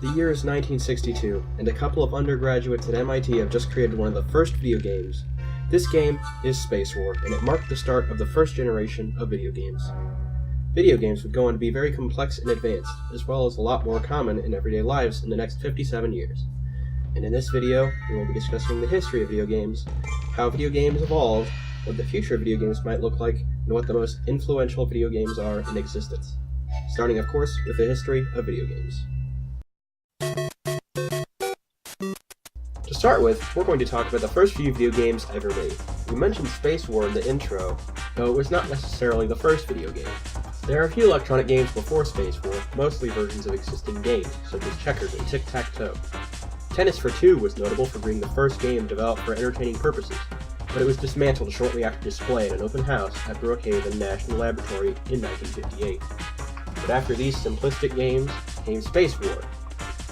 The year is 1962, and a couple of undergraduates at MIT have just created one of the first video games. This game is Space War, and it marked the start of the first generation of video games. Video games would go on to be very complex and advanced, as well as a lot more common in everyday lives in the next 57 years. And in this video, we will be discussing the history of video games, how video games evolved, what the future of video games might look like, and what the most influential video games are in existence. Starting, of course, with the history of video games. To start with, we're going to talk about the first few video games ever made. We mentioned Space War in the intro, though it was not necessarily the first video game. There are a few electronic games before Space War, mostly versions of existing games, such as checkers and tic-tac-toe. Tennis for Two was notable for being the first game developed for entertaining purposes, but it was dismantled shortly after display at an open house at Brookhaven National Laboratory in 1958. But after these simplistic games came Space War.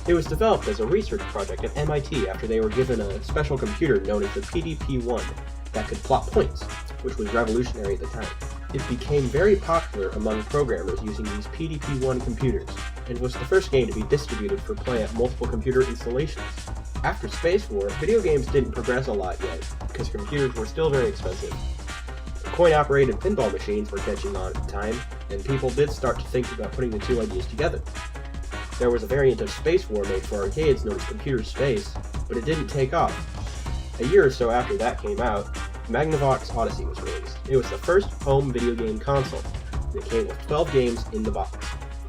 It was developed as a research project at MIT after they were given a special computer known as the PDP-1 that could plot points, which was revolutionary at the time. It became very popular among programmers using these PDP-1 computers, and was the first game to be distributed for play at multiple computer installations. After Space War, video games didn't progress a lot yet, because computers were still very expensive. Coin-operated pinball machines were catching on at the time, and people did start to think about putting the two ideas together. There was a variant of Space War made for arcades known as Computer Space, but it didn't take off. A year or so after that came out, Magnavox Odyssey was released. It was the first home video game console, and it came with 12 games in the box.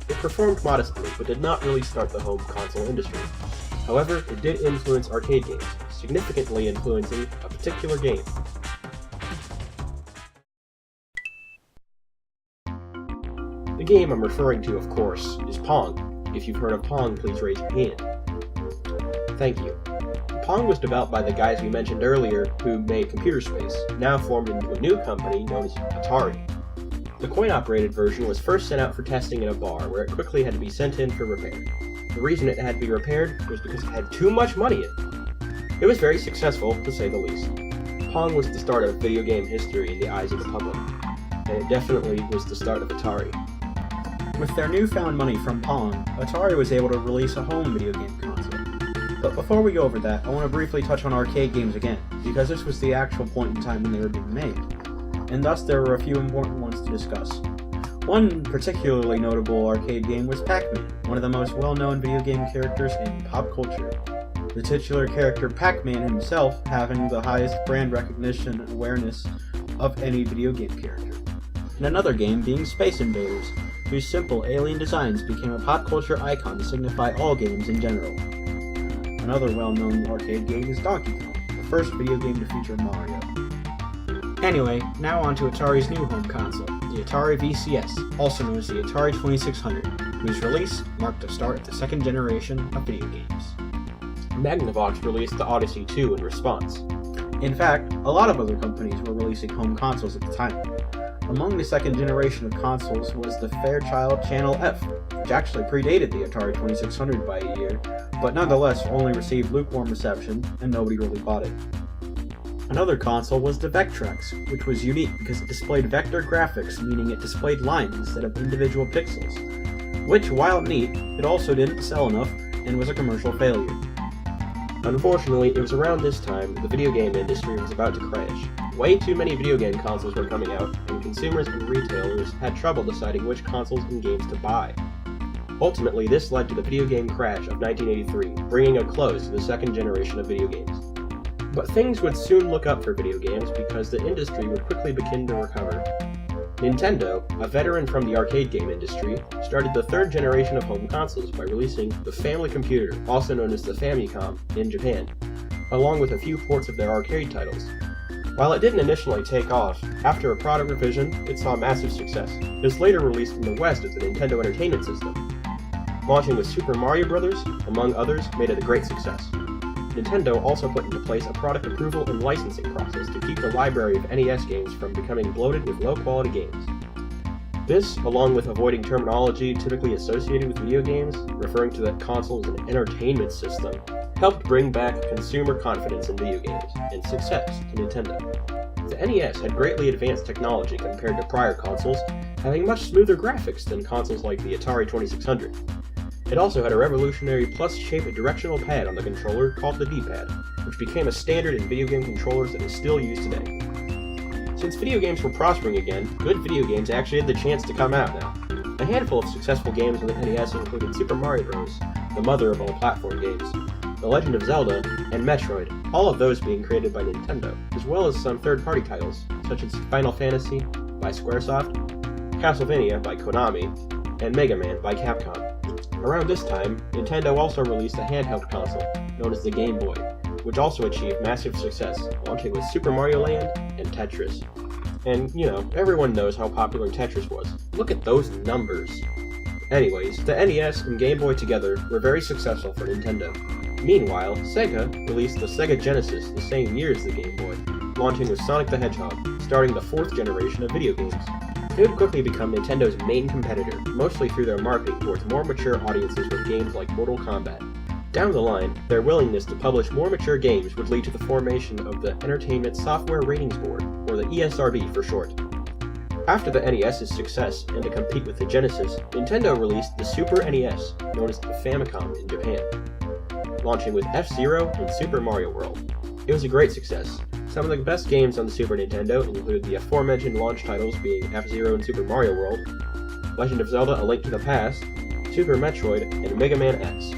It performed modestly, but did not really start the home console industry. However, it did influence arcade games, significantly influencing a particular game. The game I'm referring to, of course, is Pong. If you've heard of Pong, please raise your hand. Thank you. Pong was developed by the guys we mentioned earlier who made Computer Space, now formed into a new company known as Atari. The coin-operated version was first sent out for testing in a bar, where it quickly had to be sent in for repair. The reason it had to be repaired was because it had too much money in it. It was very successful, to say the least. Pong was the start of video game history in the eyes of the public, and it definitely was the start of Atari. With their newfound money from Pong, Atari was able to release a home video game console. But before we go over that, I want to briefly touch on arcade games again, because this was the actual point in time when they were being made, and thus there were a few important ones to discuss. One particularly notable arcade game was Pac-Man, one of the most well-known video game characters in pop culture. The titular character Pac-Man himself having the highest brand recognition and awareness of any video game character. And another game being Space Invaders, whose simple alien designs became a pop culture icon to signify all games in general. Another well-known arcade game is Donkey Kong, the first video game to feature Mario. Anyway, now on to Atari's new home console, the Atari VCS, also known as the Atari 2600, whose release marked the start of the second generation of video games. Magnavox released the Odyssey 2 in response. In fact, a lot of other companies were releasing home consoles at the time. Among the second generation of consoles was the Fairchild Channel F, which actually predated the Atari 2600 by a year, but nonetheless only received lukewarm reception, and nobody really bought it. Another console was the Vectrex, which was unique because it displayed vector graphics, meaning it displayed lines instead of individual pixels, which, while neat, it also didn't sell enough and was a commercial failure. Unfortunately, it was around this time that the video game industry was about to crash. Way too many video game consoles were coming out, and consumers and retailers had trouble deciding which consoles and games to buy. Ultimately, this led to the video game crash of 1983, bringing a close to the second generation of video games. But things would soon look up for video games because the industry would quickly begin to recover. Nintendo, a veteran from the arcade game industry, started the third generation of home consoles by releasing the Family Computer, also known as the Famicom, in Japan, along with a few ports of their arcade titles. While it didn't initially take off, after a product revision, it saw massive success. It was later released in the West as the Nintendo Entertainment System. Launching with Super Mario Bros., among others, made it a great success. Nintendo also put into place a product approval and licensing process to keep the library of NES games from becoming bloated with low-quality games. This, along with avoiding terminology typically associated with video games, referring to that console as an entertainment system, helped bring back consumer confidence in video games, and success to Nintendo. The NES had greatly advanced technology compared to prior consoles, having much smoother graphics than consoles like the Atari 2600. It also had a revolutionary plus-shaped directional pad on the controller called the D-pad, which became a standard in video game controllers that is still used today. Since video games were prospering again, good video games actually had the chance to come out now. A handful of successful games on the NES included Super Mario Bros., the mother of all platform games, The Legend of Zelda, and Metroid, all of those being created by Nintendo, as well as some third-party titles, such as Final Fantasy by Squaresoft, Castlevania by Konami, and Mega Man by Capcom. Around this time, Nintendo also released a handheld console, known as the Game Boy, which also achieved massive success, launching with Super Mario Land and Tetris. And, everyone knows how popular Tetris was. Look at those numbers! Anyways, the NES and Game Boy together were very successful for Nintendo. Meanwhile, Sega released the Sega Genesis the same year as the Game Boy, launching with Sonic the Hedgehog, starting the fourth generation of video games. It would quickly become Nintendo's main competitor, mostly through their marketing towards more mature audiences with games like Mortal Kombat. Down the line, their willingness to publish more mature games would lead to the formation of the Entertainment Software Ratings Board, or the ESRB for short. After the NES's success, and to compete with the Genesis, Nintendo released the Super NES, known as the Famicom in Japan, launching with F-Zero and Super Mario World. It was a great success. Some of the best games on the Super Nintendo include the aforementioned launch titles being F-Zero and Super Mario World, Legend of Zelda: A Link to the Past, Super Metroid, and Mega Man X.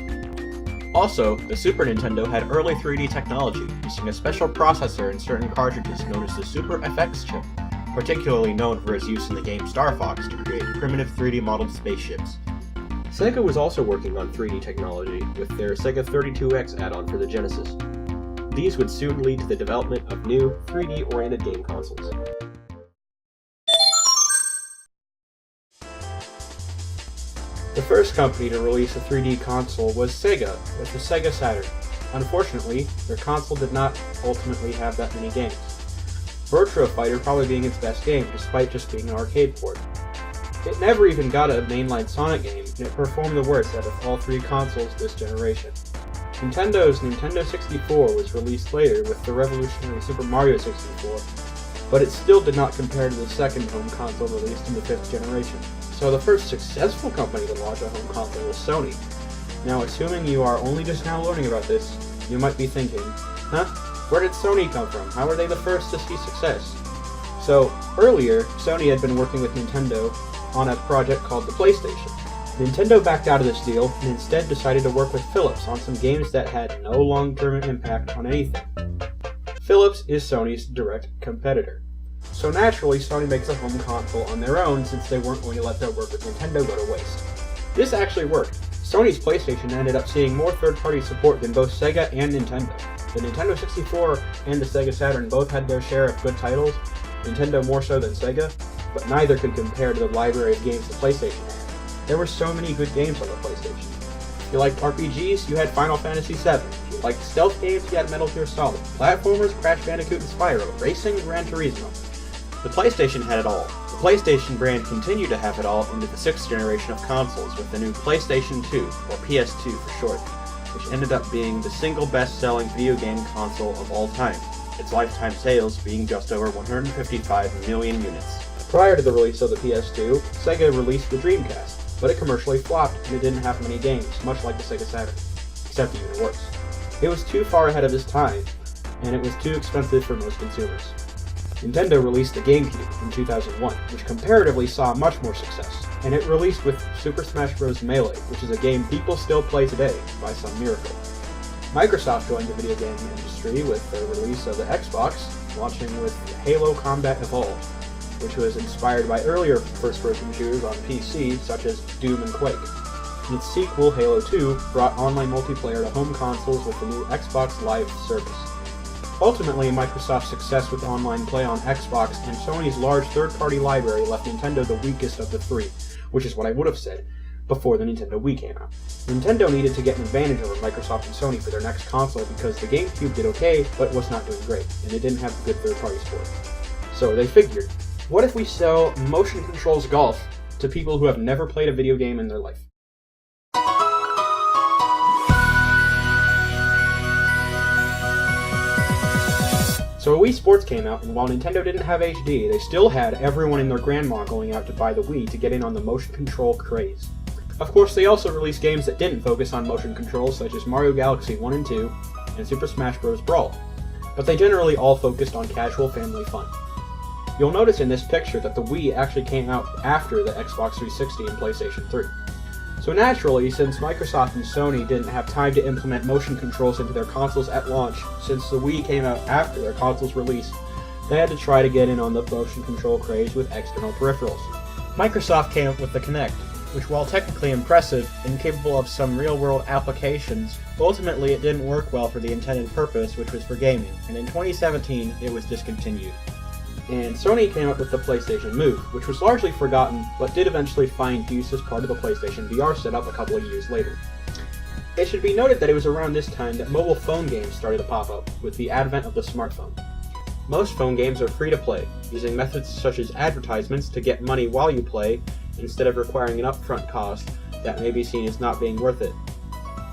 Also, the Super Nintendo had early 3D technology, using a special processor in certain cartridges known as the Super FX chip, particularly known for its use in the game Star Fox to create primitive 3D modeled spaceships. Sega was also working on 3D technology with their Sega 32X add-on for the Genesis. These would soon lead to the development of new 3D-oriented game consoles. The first company to release a 3D console was Sega, with the Sega Saturn. Unfortunately, their console did not ultimately have that many games. Virtua Fighter probably being its best game, despite just being an arcade port. It never even got a mainline Sonic game, and it performed the worst out of all three consoles this generation. Nintendo's Nintendo 64 was released later with the revolutionary Super Mario 64, but it still did not compare to the second home console released in the 5th generation. So the first successful company to launch a home console was Sony. Now, assuming you are only just now learning about this, you might be thinking, where did Sony come from? How were they the first to see success? So, earlier, Sony had been working with Nintendo on a project called the PlayStation. Nintendo backed out of this deal and instead decided to work with Philips on some games that had no long-term impact on anything. Philips is Sony's direct competitor. So naturally, Sony makes a home console on their own since they weren't going to let their work with Nintendo go to waste. This actually worked. Sony's PlayStation ended up seeing more third-party support than both Sega and Nintendo. The Nintendo 64 and the Sega Saturn both had their share of good titles, Nintendo more so than Sega, but neither could compare to the library of games the PlayStation had. There were so many good games on the PlayStation. If you liked RPGs, you had Final Fantasy VII. If you liked stealth games, you had Metal Gear Solid. Platformers, Crash Bandicoot and Spyro. Racing, Gran Turismo. The PlayStation had it all. The PlayStation brand continued to have it all into the 6th generation of consoles with the new PlayStation 2, or PS2 for short, which ended up being the single best-selling video game console of all time, its lifetime sales being just over 155 million units. Prior to the release of the PS2, Sega released the Dreamcast, but it commercially flopped and it didn't have many games, much like the Sega Saturn, except even worse. It was too far ahead of its time, and it was too expensive for most consumers. Nintendo released the GameCube in 2001, which comparatively saw much more success, and it released with Super Smash Bros. Melee, which is a game people still play today, by some miracle. Microsoft joined the video game industry with the release of the Xbox, launching with Halo Combat Evolved, which was inspired by earlier first-person shooters on PC, such as Doom and Quake. And its sequel, Halo 2, brought online multiplayer to home consoles with the new Xbox Live service. Ultimately, Microsoft's success with online play on Xbox and Sony's large third-party library left Nintendo the weakest of the three, which is what I would have said before the Nintendo Wii came out. Nintendo needed to get an advantage over Microsoft and Sony for their next console because the GameCube did okay, but was not doing great, and it didn't have good third-party support. So they figured, what if we sell motion controls golf to people who have never played a video game in their life? So Wii Sports came out, and while Nintendo didn't have HD, they still had everyone and their grandma going out to buy the Wii to get in on the motion control craze. Of course, they also released games that didn't focus on motion controls, such as Mario Galaxy 1 and 2 and Super Smash Bros. Brawl, but they generally all focused on casual family fun. You'll notice in this picture that the Wii actually came out after the Xbox 360 and PlayStation 3. So naturally, since Microsoft and Sony didn't have time to implement motion controls into their consoles at launch, since the Wii came out after their console's release, they had to try to get in on the motion control craze with external peripherals. Microsoft came up with the Kinect, which, while technically impressive and capable of some real-world applications, ultimately it didn't work well for the intended purpose, which was for gaming, and in 2017 it was discontinued. And Sony came up with the PlayStation Move, which was largely forgotten, but did eventually find use as part of the PlayStation VR setup a couple of years later. It should be noted that it was around this time that mobile phone games started to pop up, with the advent of the smartphone. Most phone games are free to play, using methods such as advertisements to get money while you play, instead of requiring an upfront cost that may be seen as not being worth it.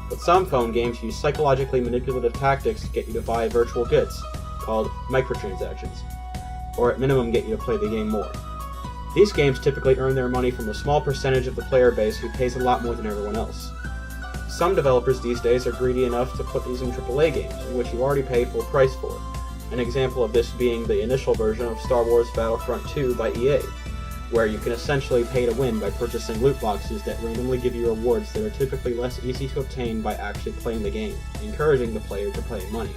But some phone games use psychologically manipulative tactics to get you to buy virtual goods, called microtransactions, or at minimum get you to play the game more. These games typically earn their money from a small percentage of the player base who pays a lot more than everyone else. Some developers these days are greedy enough to put these in AAA games, in which you already pay full price for. An example of this being the initial version of Star Wars Battlefront 2 by EA, where you can essentially pay to win by purchasing loot boxes that randomly give you rewards that are typically less easy to obtain by actually playing the game, encouraging the player to pay money.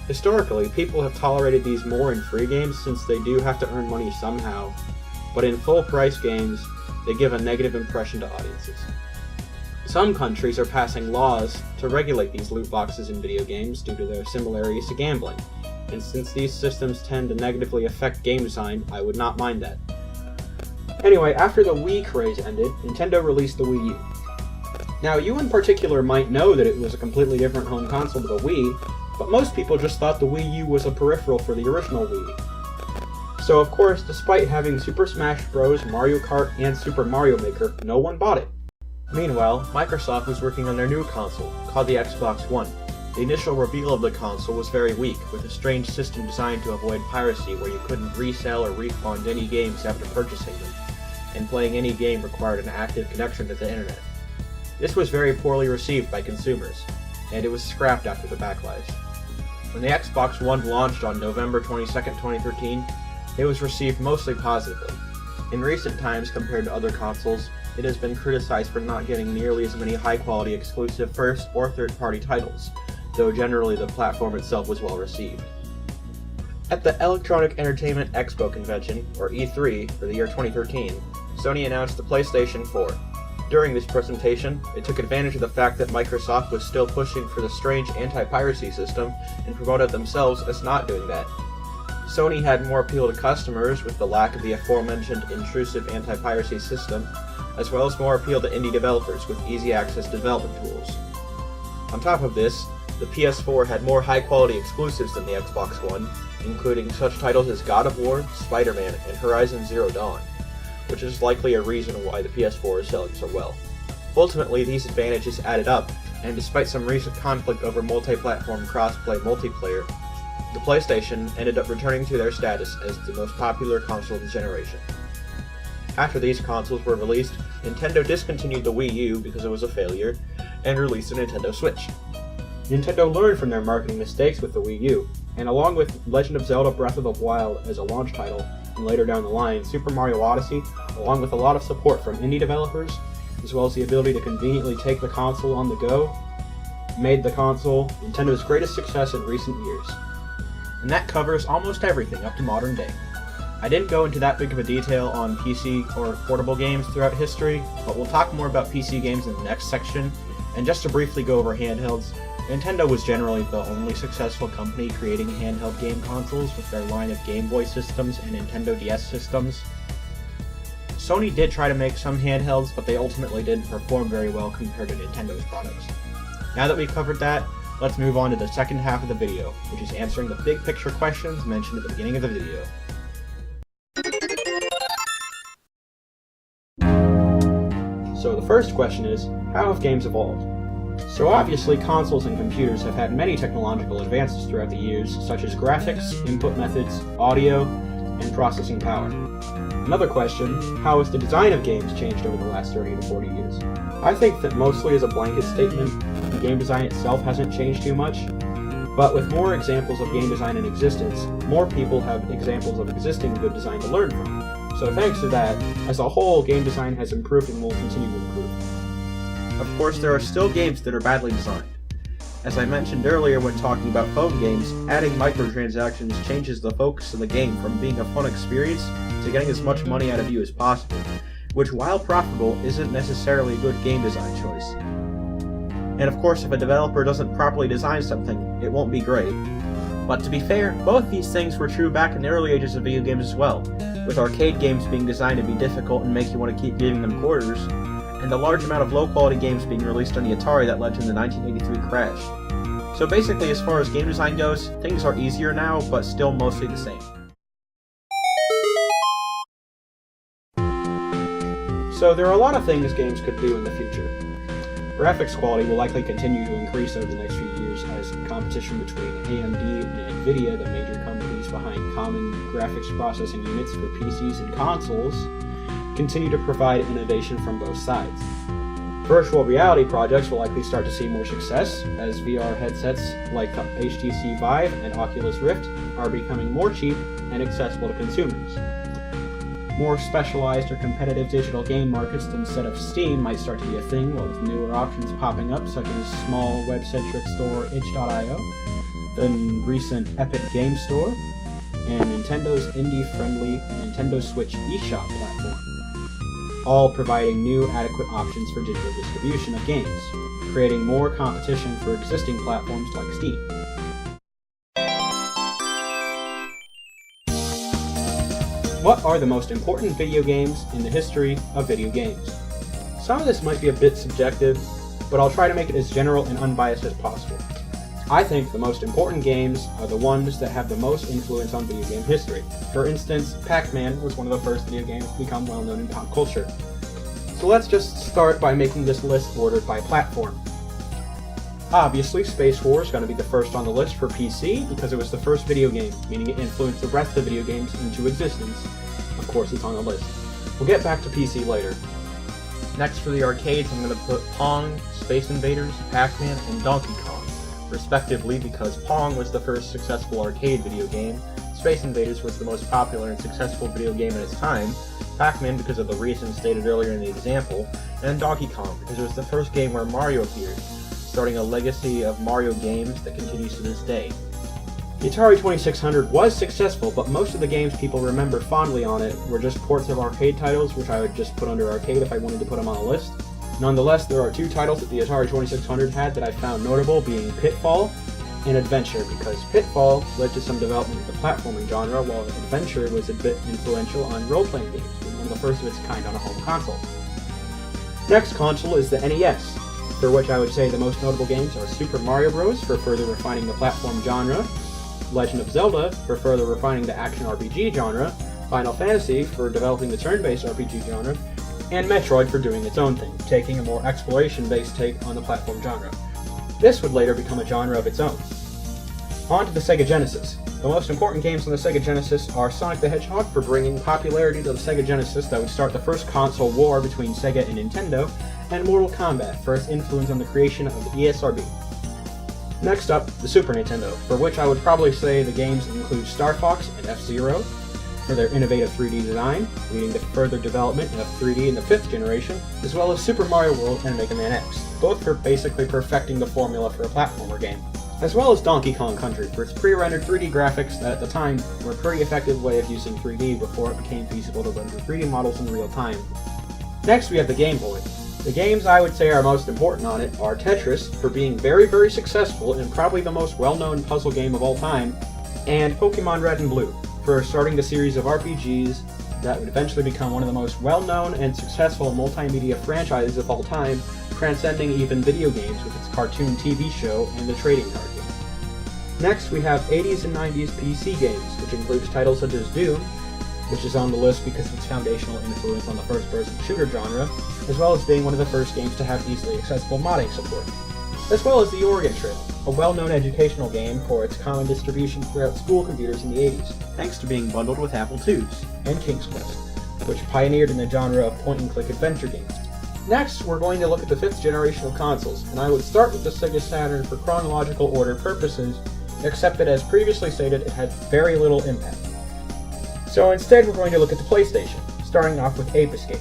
Historically, people have tolerated these more in free games since they do have to earn money somehow, but in full-price games, they give a negative impression to audiences. Some countries are passing laws to regulate these loot boxes in video games due to their similarities to gambling, and since these systems tend to negatively affect game design, I would not mind that. Anyway, after the Wii craze ended, Nintendo released the Wii U. Now, you in particular might know that it was a completely different home console to the Wii, but most people just thought the Wii U was a peripheral for the original Wii. So of course, despite having Super Smash Bros., Mario Kart, and Super Mario Maker, no one bought it. Meanwhile, Microsoft was working on their new console, called the Xbox One. The initial reveal of the console was very weak, with a strange system designed to avoid piracy where you couldn't resell or refund any games after purchasing them, and playing any game required an active connection to the internet. This was very poorly received by consumers, and it was scrapped after the backlash. When the Xbox One launched on November 22, 2013, it was received mostly positively. In recent times, compared to other consoles, it has been criticized for not getting nearly as many high-quality exclusive first- or third-party titles, though generally the platform itself was well received. At the Electronic Entertainment Expo convention, or E3, for the year 2013, Sony announced the PlayStation 4. During this presentation, it took advantage of the fact that Microsoft was still pushing for the strange anti-piracy system and promoted themselves as not doing that. Sony had more appeal to customers with the lack of the aforementioned intrusive anti-piracy system, as well as more appeal to indie developers with easy access to development tools. On top of this, the PS4 had more high-quality exclusives than the Xbox One, including such titles as God of War, Spider-Man, and Horizon Zero Dawn, which is likely a reason why the PS4 is selling so well. Ultimately, these advantages added up, and despite some recent conflict over multi-platform cross-play multiplayer, the PlayStation ended up returning to their status as the most popular console of the generation. After these consoles were released, Nintendo discontinued the Wii U because it was a failure, and released a Nintendo Switch. Nintendo learned from their marketing mistakes with the Wii U, and along with Legend of Zelda Breath of the Wild as a launch title, and later down the line, Super Mario Odyssey, along with a lot of support from indie developers, as well as the ability to conveniently take the console on the go, made the console Nintendo's greatest success in recent years. And that covers almost everything up to modern day. I didn't go into that big of a detail on PC or portable games throughout history, but we'll talk more about PC games in the next section, and just to briefly go over handhelds, Nintendo was generally the only successful company creating handheld game consoles with their line of Game Boy systems and Nintendo DS systems. Sony did try to make some handhelds, but they ultimately didn't perform very well compared to Nintendo's products. Now that we've covered that, let's move on to the second half of the video, which is answering the big picture questions mentioned at the beginning of the video. So the first question is, how have games evolved? So obviously consoles and computers have had many technological advances throughout the years, such as graphics, input methods, audio, and processing power. Another question, how has the design of games changed over the last 30 to 40 years? I think that mostly as a blanket statement, the game design itself hasn't changed too much, but with more examples of game design in existence, more people have examples of existing good design to learn from. So thanks to that, as a whole, game design has improved and will continue to improve. Of course, there are still games that are badly designed. As I mentioned earlier when talking about phone games, adding microtransactions changes the focus of the game from being a fun experience to getting as much money out of you as possible, which, while profitable, isn't necessarily a good game design choice. And of course, if a developer doesn't properly design something, it won't be great. But to be fair, both these things were true back in the early ages of video games as well, with arcade games being designed to be difficult and make you want to keep giving them quarters, and the large amount of low-quality games being released on the Atari that led to the 1983 crash. So basically, as far as game design goes, things are easier now, but still mostly the same. So there are a lot of things games could do in the future. Graphics quality will likely continue to increase over the next few years as competition between AMD and Nvidia, the major companies behind common graphics processing units for PCs and consoles, continue to provide innovation from both sides. Virtual reality projects will likely start to see more success as VR headsets like the HTC Vive and Oculus Rift are becoming more cheap and accessible to consumers. More specialized or competitive digital game markets instead of Steam might start to be a thing, with newer options popping up such as small web-centric store itch.io, the recent Epic Game Store, and Nintendo's indie-friendly Nintendo Switch eShop platform, all providing new adequate options for digital distribution of games, creating more competition for existing platforms like Steam. What are the most important video games in the history of video games? Some of this might be a bit subjective, but I'll try to make it as general and unbiased as possible. I think the most important games are the ones that have the most influence on video game history. For instance, Pac-Man was one of the first video games to become well known in pop culture. So let's just start by making this list ordered by platform. Obviously, Space War is going to be the first on the list for PC because it was the first video game, meaning it influenced the rest of the video games into existence. Of course, it's on the list. We'll get back to PC later. Next for the arcades, I'm going to put Pong, Space Invaders, Pac-Man, and Donkey Kong, respectively because Pong was the first successful arcade video game, Space Invaders was the most popular and successful video game at its time, Pac-Man because of the reasons stated earlier in the example, and Donkey Kong because it was the first game where Mario appeared, starting a legacy of Mario games that continues to this day. The Atari 2600 was successful, but most of the games people remember fondly on it were just ports of arcade titles, which I would just put under arcade if I wanted to put them on a list. Nonetheless, there are two titles that the Atari 2600 had that I found notable, being Pitfall and Adventure, because Pitfall led to some development of the platforming genre, while Adventure was a bit influential on role-playing games, being one of the first of its kind on a home console. Next console is the NES, for which I would say the most notable games are Super Mario Bros. For further refining the platform genre, Legend of Zelda for further refining the action RPG genre, Final Fantasy for developing the turn-based RPG genre, and Metroid for doing its own thing, taking a more exploration-based take on the platform genre. This would later become a genre of its own. On to the Sega Genesis. The most important games on the Sega Genesis are Sonic the Hedgehog for bringing popularity to the Sega Genesis that would start the first console war between Sega and Nintendo, and Mortal Kombat for its influence on the creation of the ESRB. Next up, the Super Nintendo, for which I would probably say the games include Star Fox and F-Zero for their innovative 3D design, leading to further development of 3D in the 5th generation, as well as Super Mario World and Mega Man X, both for basically perfecting the formula for a platformer game. As well as Donkey Kong Country for its pre-rendered 3D graphics that at the time were a pretty effective way of using 3D before it became feasible to render 3D models in real time. Next we have the Game Boy. The games I would say are most important on it are Tetris, for being very, very successful and probably the most well-known puzzle game of all time, and Pokemon Red and Blue, for starting the series of RPGs that would eventually become one of the most well-known and successful multimedia franchises of all time, transcending even video games with its cartoon TV show and the trading card game. Next, we have 80s and 90s PC games, which includes titles such as Doom, which is on the list because of its foundational influence on the first-person shooter genre, as well as being one of the first games to have easily accessible modding support, as well as the Oregon Trail, a well-known educational game for its common distribution throughout school computers in the 80s, thanks to being bundled with Apple IIs, and King's Quest. which pioneered in the genre of point-and-click adventure games. Next, we're going to look at the 5th generation of consoles, and I would start with the Sega Saturn for chronological order purposes, except that as previously stated, it had very little impact. So instead, we're going to look at the PlayStation, starting off with Ape Escape,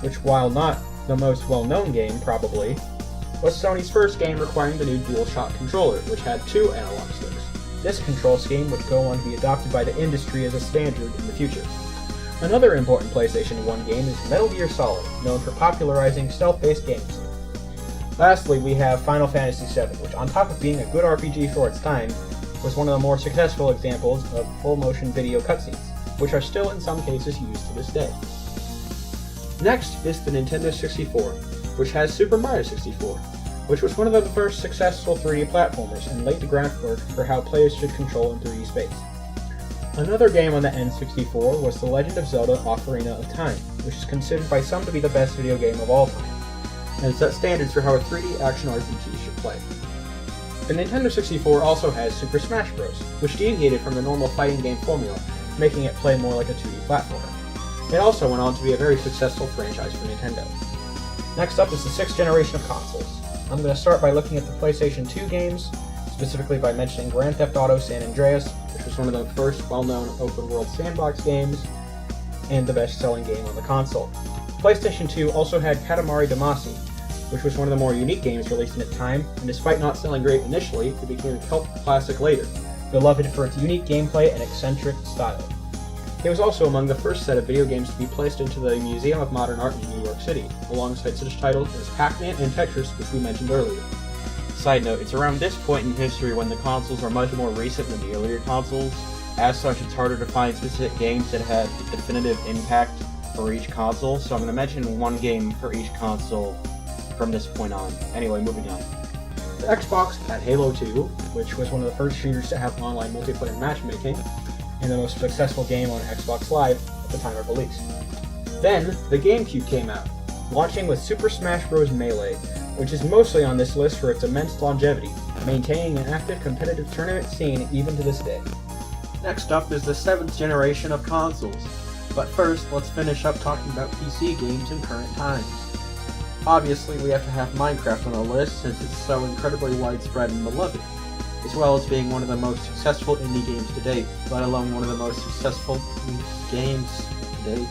which, while not the most well-known game, probably, was Sony's first game requiring the new DualShock controller, which had 2 analog sticks. This control scheme would go on to be adopted by the industry as a standard in the future. Another important PlayStation 1 game is Metal Gear Solid, known for popularizing stealth-based games. Lastly, we have Final Fantasy VII, which, on top of being a good RPG for its time, was one of the more successful examples of full-motion video cutscenes, which are still in some cases used to this day. Next is the Nintendo 64, which has Super Mario 64, which was one of the first successful 3D platformers and laid the groundwork for how players should control in 3D space. Another game on the N64 was The Legend of Zelda Ocarina of Time, which is considered by some to be the best video game of all time, and set standards for how a 3D action RPG should play. The Nintendo 64 also has Super Smash Bros., which deviated from the normal fighting game formula, making it play more like a 2D platformer. It also went on to be a very successful franchise for Nintendo. Next up is the 6th generation of consoles. I'm going to start by looking at the PlayStation 2 games, specifically by mentioning Grand Theft Auto San Andreas, which was one of the first well-known open-world sandbox games, and the best-selling game on the console. PlayStation 2 also had Katamari Damacy, which was one of the more unique games released in its time, and despite not selling great initially, it became a cult classic later, beloved for its unique gameplay and eccentric style. It was also among the first set of video games to be placed into the Museum of Modern Art in New York City, alongside such titles as Pac-Man and Tetris, which we mentioned earlier. Side note, it's around this point in history when the consoles are much more recent than the earlier consoles. As such, it's harder to find specific games that had a definitive impact for each console, so I'm going to mention one game for each console from this point on. Anyway, moving on. The Xbox had Halo 2, which was one of the first shooters to have online multiplayer matchmaking, and the most successful game on Xbox Live at the time of release. Then, the GameCube came out, launching with Super Smash Bros. Melee, which is mostly on this list for its immense longevity, maintaining an active competitive tournament scene even to this day. Next up is the 7th generation of consoles, but first let's finish up talking about PC games in current times. Obviously, we have to have Minecraft on the list since it's so incredibly widespread and beloved, as well as being one of the most successful indie games to date, let alone one of the most successful games to date.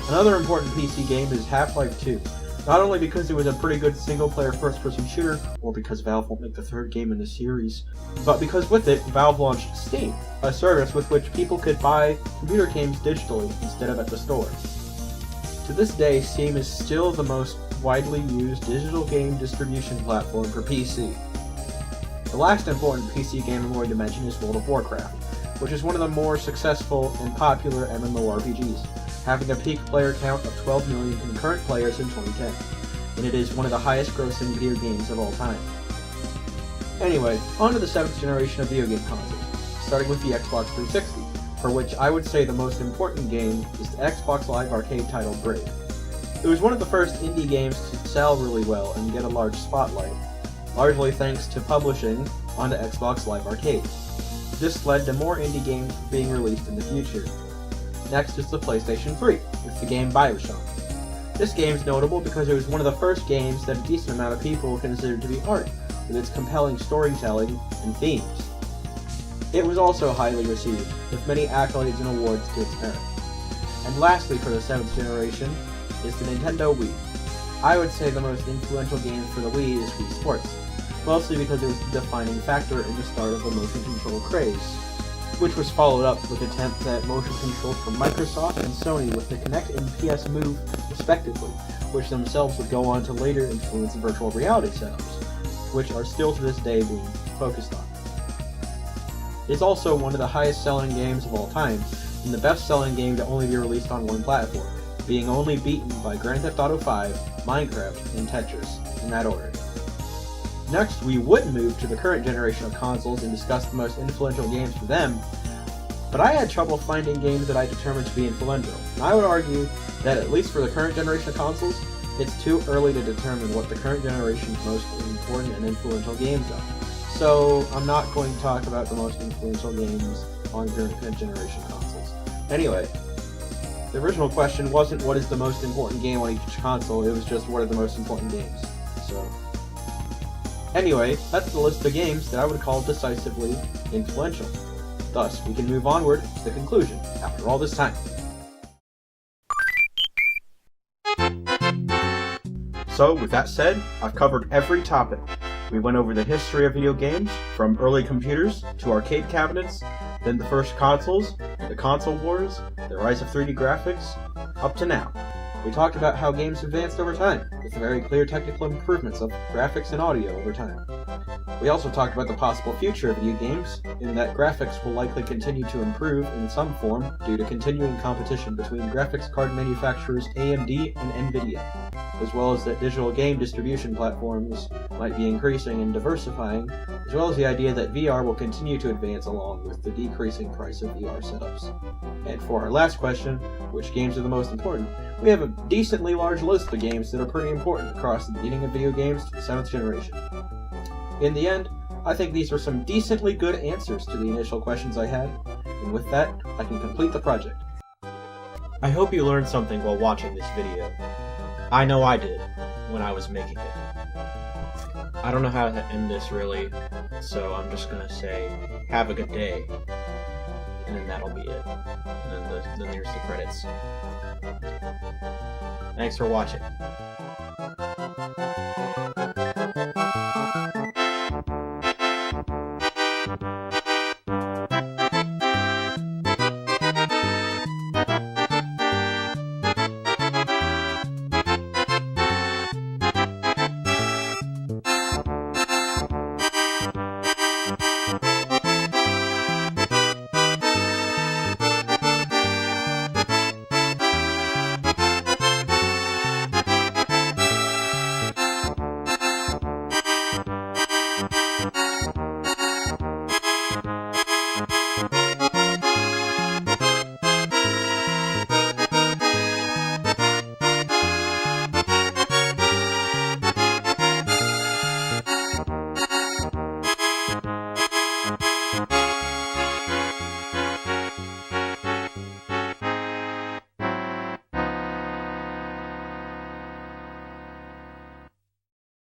Another important PC game is Half-Life 2, not only because it was a pretty good single-player first-person shooter, or because Valve won't make the 3rd game in the series, but because with it, Valve launched Steam, a service with which people could buy computer games digitally instead of at the store. To this day, Steam is still the most widely used digital game distribution platform for PC. The last important PC game I'm going to mention is World of Warcraft, which is one of the more successful and popular MMORPGs, having a peak player count of 12 million concurrent players in 2010, and it is one of the highest grossing video games of all time. Anyway, on to the 7th generation of video game consoles, starting with the Xbox 360, for which I would say the most important game is the Xbox Live Arcade title Brave. It was one of the first indie games to sell really well and get a large spotlight, largely thanks to publishing onto Xbox Live Arcade. This led to more indie games being released in the future. Next is the PlayStation 3, with the game BioShock. This game is notable because it was one of the first games that a decent amount of people considered to be art, with its compelling storytelling and themes. It was also highly received, with many accolades and awards to its merit. And lastly for the 7th generation is the Nintendo Wii. I would say the most influential game for the Wii is Wii Sports, mostly because it was the defining factor in the start of the motion control craze, which was followed up with attempts at motion control from Microsoft and Sony with the Kinect and PS Move respectively, which themselves would go on to later influence virtual reality setups, which are still to this day being focused on. It's also one of the highest selling games of all time, and the best selling game to only be released on one platform, being only beaten by Grand Theft Auto 5, Minecraft, and Tetris, in that order. Next, we would move to the current generation of consoles and discuss the most influential games for them, but I had trouble finding games that I determined to be influential, and I would argue that at least for the current generation of consoles, it's too early to determine what the current generation's most important and influential games are. So, I'm not going to talk about the most influential games on current generation consoles. Anyway, The original question wasn't what is the most important game on each console, it was just what are the most important games. So, anyway, that's the list of games that I would call decisively influential. Thus, we can move onward to the conclusion after all this time. So, with that said, I've covered every topic. We went over the history of video games, from early computers to arcade cabinets, then the first consoles, the console wars, the rise of 3D graphics, up to now. We talked about how games advanced over time, with very clear technical improvements of graphics and audio over time. We also talked about the possible future of video games, in that graphics will likely continue to improve in some form due to continuing competition between graphics card manufacturers AMD and Nvidia, as well as that digital game distribution platforms might be increasing and diversifying, as well as the idea that VR will continue to advance along with the decreasing price of VR setups. And for our last question, which games are the most important, we have a decently large list of games that are pretty important across the beginning of video games to the 7th generation. In the end, I think these were some decently good answers to the initial questions I had, and with that, I can complete the project. I hope you learned something while watching this video. I know I did, when I was making it. I don't know how to end this really, so I'm just gonna say, have a good day. And then that'll be it. And then there's the credits. Thanks for watching.